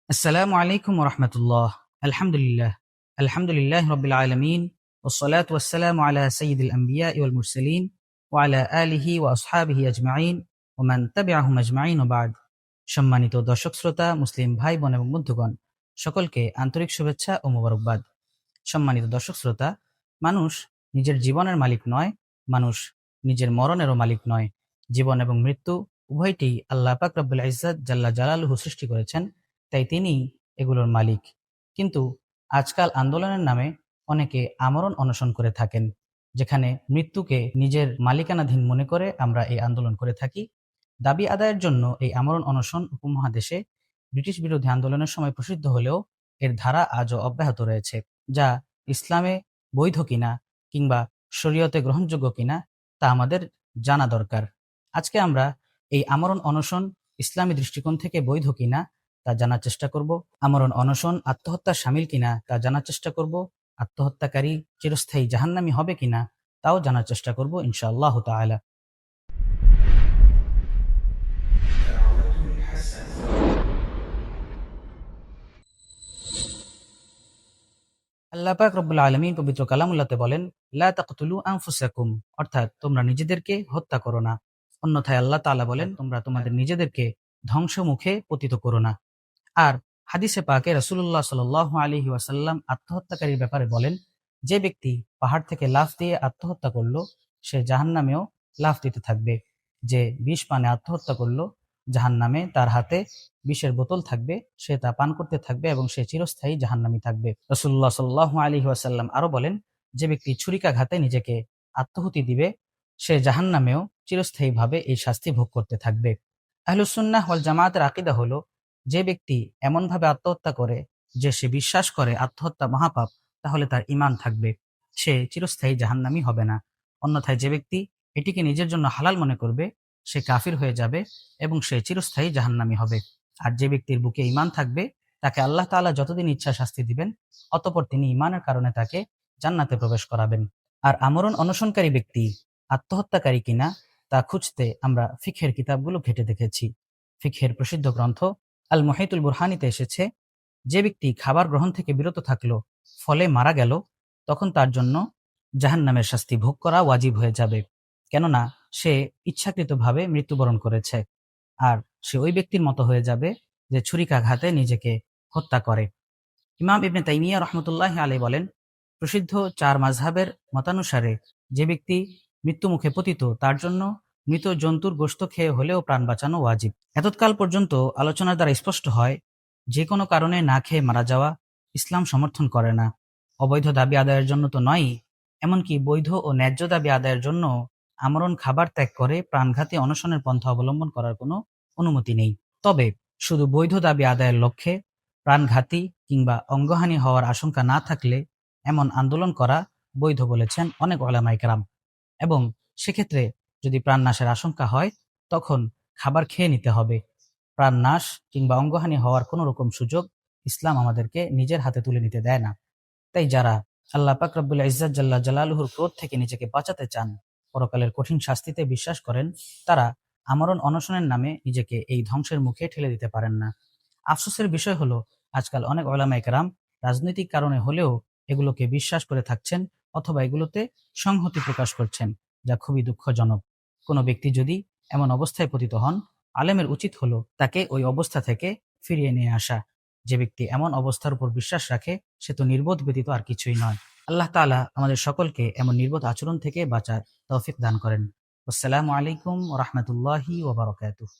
আসসালামু আলাইকুম ওরহমতুল্লাহ। আলহামদুলিল্লাহ। আলহামদুলিল্লাহ রবিল আলমিন। ওসলাত ওয়াসসালামু আলা সঈদুল আম্বিয়া ওয়াল মুরসালিন ওয়া আলা আলিহি ওয়া আসহাবিহি আজমাইন ওয়া মান তাবিআহুম আজমাইন ওয়া বা'দ। সম্মানিত দর্শক শ্রোতা, মুসলিম ভাই বোন এবং বন্ধুগণ, সকলকে আন্তরিক শুভেচ্ছা ও মোবারকবাদ। সম্মানিত দর্শক শ্রোতা, মানুষ নিজের জীবনের মালিক নয়, মানুষ নিজের মরণেরও মালিক নয়। জীবন এবং মৃত্যু উভয়টি আল্লাহ পাক রব্বুল ইজ্জত জাল্লা জালালুহু সৃষ্টি করেছেন, তাই তিনিই এগুলোর মালিক। কিন্তু আজকাল আন্দোলনের নামে অনেকে আমরণ অনশন করে থাকেন, যেখানে মৃত্যুকে নিজের মালিকানাধীন মনে করে আমরা এই আন্দোলন করে থাকি। দাবি আদায়ের জন্য এই আমরণ অনশন উপমহাদেশে ব্রিটিশ বিরোধী আন্দোলনের সময় প্রসিদ্ধ হলেও এর ধারা আজও অব্যাহত রয়েছে, যা ইসলামে বৈধ কিনা কিংবা শরীয়তে গ্রহণযোগ্য কিনা তা আমাদের জানা দরকার। আজকে আমরা এই আমরণ অনশন ইসলামী দৃষ্টিকোণ থেকে বৈধ কিনা তা জানার চেষ্টা করব। আমরণ অনশন আত্মহত্যার শামিল কিনা তা জানার চেষ্টা করব। আত্মহত্যাকারী চিরস্থায়ী জাহান্নামী হবে কিনা তাও জানার চেষ্টা করব ইনশাআল্লাহ তাআলা। আল্লাহ পাক রব্বুল আলামিন পবিত্র কালামুল্লাহতে বলেন, লা তাকতুলু আনফুসাকুম, অর্থাৎ তোমরা নিজেদেরকে হত্যা করো না। অন্যথায় আল্লাহ তাআলা বলেন, তোমরা তোমাদের নিজেদেরকে ধ্বংস মুখে পতিত করো না। আর হাদিসে পাকে রাসূলুল্লাহ সাল্লাল্লাহু আলাইহি ওয়াসাল্লাম আত্মহত্যাকারীর ব্যাপারে বলেন, যে ব্যক্তি পাহাড় থেকে লাফ দিয়ে আত্মহত্যা করলো সে জাহান্নামেও লাফ দিতে থাকবে। যে বিষ পানে আত্মহত্যা করলো, জাহান্নামে তার হাতে বিষের বোতল থাকবে, সে তা পান করতে থাকবে এবং সে চিরস্থায়ী জাহান্নামী থাকবে। রাসূলুল্লাহ সাল্লাল্লাহু আলাইহি ওয়াসাল্লাম আরো বলেন, যে ব্যক্তি ছুরিকাঘাতে নিজেকে আত্মহুতি দিবে সে জাহান্নামেও চিরস্থায়ীভাবে এই শাস্তি ভোগ করতে থাকবে। আহলুস সুন্নাহ ওয়াল জামায়াতের আকীদা হলো, যে ব্যক্তি এমনভাবে আত্মহত্যা করে যে সে বিশ্বাস করে আত্মহত্যা মহাপাপ, তাহলে তার ঈমান থাকবে, সে চিরস্থায়ী জাহান্নামী হবে না। অন্যথায় যে ব্যক্তি এটিকে নিজের জন্য হালাল মনে করবে সে কাফির হয়ে যাবে এবং সে চিরস্থায়ী জাহান্নামী হবে। আর যে ব্যক্তির বুকে ঈমান থাকবে তাকে আল্লাহ তাআলা যতদিন ইচ্ছা শাস্তি দিবেন, অতঃপর তিনি ঈমানের কারণে তাকে জান্নাতে প্রবেশ করাবেন। আর আমরণ অনশনকারী ব্যক্তি আত্মহত্যাকারী কিনা তা খুঁজতে আমরা ফিকহের কিতাবগুলো ঘেঁটে দেখেছি। ফিকহের প্রসিদ্ধ গ্রন্থ আল মুহিতুল বুরহানিতে এসেছে, যে ব্যক্তি খাবার গ্রহণ থেকে বিরত থাকলো ফলে মারা গেল, তখন তার জন্য জাহান্নামের শাস্তি ভোগ করা ওয়াজিব হয়ে যাবে, কেননা সে ইচ্ছাকৃতভাবে মৃত্যুবরণ করেছে। আর সে ওই ব্যক্তির মতো হয়ে যাবে যে ছুরিকাঘাতে নিজেকে হত্যা করে। ইমাম ইবনে তাইমিয়া রহমতুল্লাহি আলাইহি বলেন, প্রসিদ্ধ চার মাযহাবের মতানুসারে যে ব্যক্তি মৃত্যুমুখে পতিত তার জন্য মৃত জন্তুর গোশত খেয়ে হলেও প্রাণ বাঁচানো ওয়াজিব। এতৎকাল পর্যন্ত আলোচনার দ্বারা স্পষ্ট হয়, যে কোনো কারণে না খেয়ে মারা যাওয়া ইসলাম সমর্থন করে না। অবৈধ দাবি আদায়ের জন্য তো নয়ই, এমনকি বৈধ ও ন্যায্য দাবি আদায়ের জন্য আমরণ খাবার ত্যাগ করে প্রাণঘাতী অনশনের পন্থা অবলম্বন করার কোনো অনুমতি নেই। তবে শুধু বৈধ দাবি আদায়ের লক্ষ্যে প্রাণঘাতী কিংবা অঙ্গহানি হওয়ার আশঙ্কা না থাকলে এমন আন্দোলন করা বৈধ বলেছেন অনেক উলামায়ে কেরাম। এবং সেক্ষেত্রে যদি প্রাণনাশের আশঙ্কা হয়, তখন খাবার খেয়ে নিতে হবে। প্রাণনাশ কিংবা অঙ্গহানি হওয়ার কোনো রকম সুযোগ ইসলাম আমাদেরকে নিজের হাতে তুলে নিতে দেয় না। তাই যারা আল্লাহ পাক রব্বুল ইজ্জত জাল্লা জালালুহুর ক্রোধ থেকে নিজেকে বাঁচাতে চান, পরকালের কঠিন শাস্তিতে বিশ্বাস করেন, তারা আমরণ অনশনের নামে নিজেকে এই ধ্বংসের মুখে ঠেলে দিতে পারেন না। আফসোসের বিষয় হলো, আজকাল অনেক উলামায়ে কেরাম রাজনৈতিক কারণে হলেও এগুলোকে বিশ্বাস করে থাকছেন অথবা এগুলোতে সংহতি প্রকাশ করছেন, যা খুবই দুঃখজনক। কোনো ব্যক্তি যদি এমন অবস্থায় পতিত হন, আলেমের উচিত হলো তাকে ওই অবস্থা থেকে ফিরিয়ে নিয়ে আসা। যে ব্যক্তি এমন অবস্থার উপর বিশ্বাস রাখে সে তো নির্বোধ ব্যতীত আর কিছুই নয়। আল্লাহ তাআলা আমাদের সকলকে এমন নির্বোধ আচরণ থেকে বাঁচার তৌফিক দান করেন। আসসালামু আলাইকুম ওয়া রাহমাতুল্লাহি ওয়া বারাকাতুহু।